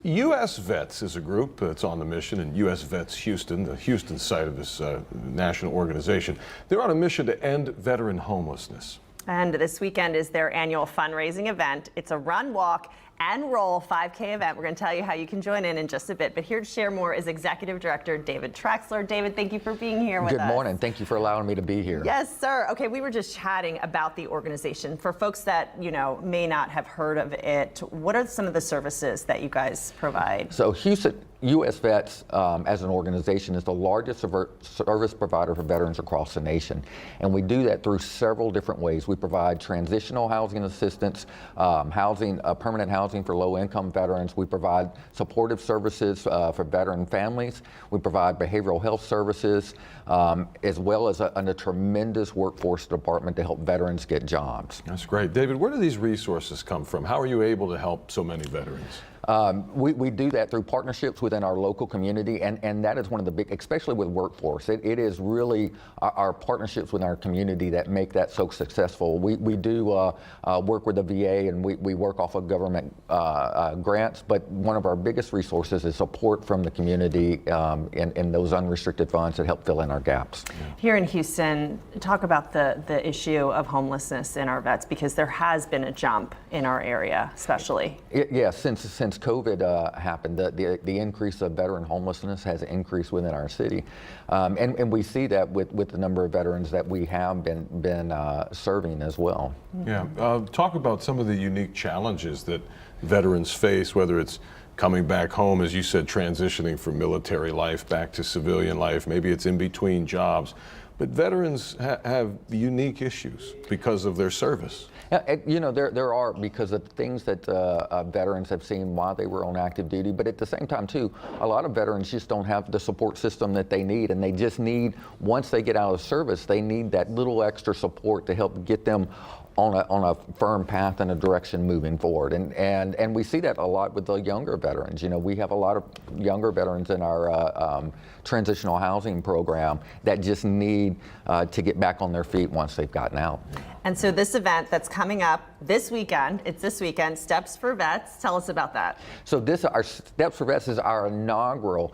U.S. Vets is a group that's on the mission in U.S.Vets Houston, the Houston site of this national organization. They're on a mission to end veteran homelessness. And this weekend is their annual fundraising event. It's a run, walk, and roll 5K event. We're going to tell you how you can join in just a bit. But here to share more is Executive Director David Traxler. David, thank you for being here with us. Good morning. Thank you for allowing me to be here. Yes, sir. Okay, we were just chatting about the organization. For folks that, may not have heard of it, what are some of the services that you guys provide? So Houston, U.S. Vets as an organization is the largest service provider for veterans across the nation. And we do that through several different ways. We provide transitional housing assistance, permanent housing for low-income veterans. We provide supportive services for veteran families. We provide behavioral health services, as well as a tremendous workforce department to help veterans get jobs. That's great. David, where do these resources come from? How are you able to help so many veterans? We do that through partnerships within our local community, and that is one of the big, especially with workforce. It is really our partnerships with our community that make that so successful. We do work with the VA, and we work off of government grants, but one of our biggest resources is support from the community in those unrestricted funds that help fill in our gaps. Here in Houston, talk about the issue of homelessness in our vets, because there has been a jump in our area, especially. Yes, since COVID happened, the increase of veteran homelessness has increased within our city, and we see that with the number of veterans that we have been serving as well. Yeah, talk about some of the unique challenges that veterans face, whether it's coming back home, as you said, transitioning from military life back to civilian life, maybe it's in between jobs. But veterans have unique issues because of their service. There are, because of things that veterans have seen while they were on active duty, but at the same time too, a lot of veterans just don't have the support system that they need, and they just need, once they get out of service, they need that little extra support to help get them on a firm path and a direction moving forward. And we see that a lot with the younger veterans. We have a lot of younger veterans in our transitional housing program that just need to get back on their feet once they've gotten out. And so this event that's coming up this weekend, Steps for Vets. Tell us about that. So our Steps for Vets is our inaugural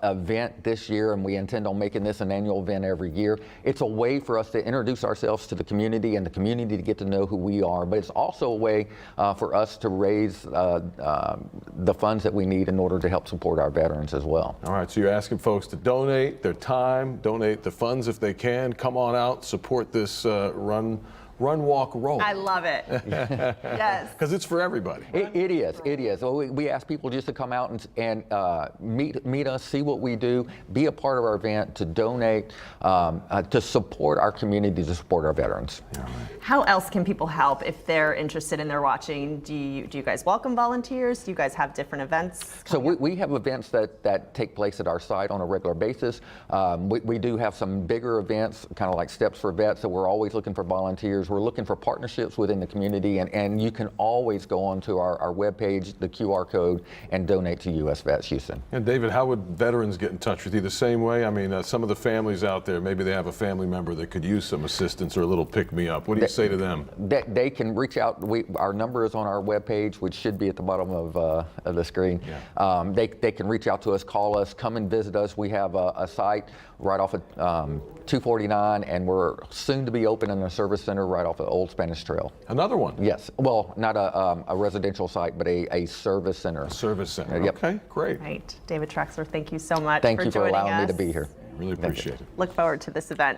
event this year, and we intend on making this an annual event every year. It's a way for us to introduce ourselves to the community and the community to get to know who we are, but it's also a way for us to raise the funds that we need in order to help support our veterans as well. All right, so you're asking folks to donate their time, donate the funds if they can, come on out, support this run, walk, roll. I love it. Yes. Because it's for everybody. It is. So we ask people just to come out and meet us, see what we do, be a part of our event, to donate, to support our community, to support our veterans. Yeah, right. How else can people help if they're interested and they're watching? Do you guys welcome volunteers? Do you guys have different events? So we have events that take place at our site on a regular basis. We do have some bigger events, kind of like Steps for Vets, so we're always looking for volunteers. We're looking for partnerships within the community, and you can always go onto our webpage, the QR code, and donate to U.S. Vets Houston. And David, how would veterans get in touch with you? The same way? I mean, some of the families out there, maybe they have a family member that could use some assistance or a little pick-me-up. What do you say to them? They can reach out. Our number is on our webpage, which should be at the bottom of the screen. Yeah. They can reach out to us, call us, come and visit us. We have a site right off of 249, and we're soon to be opening a service center right off of Old Spanish Trail. Another one? Yes. Well, not a residential site, but a service center. A service center. Yep. Okay, great. Right. David Traxler, thank you so much Thank for you for joining allowing us. me to be here. Really appreciate it. Look forward to this event.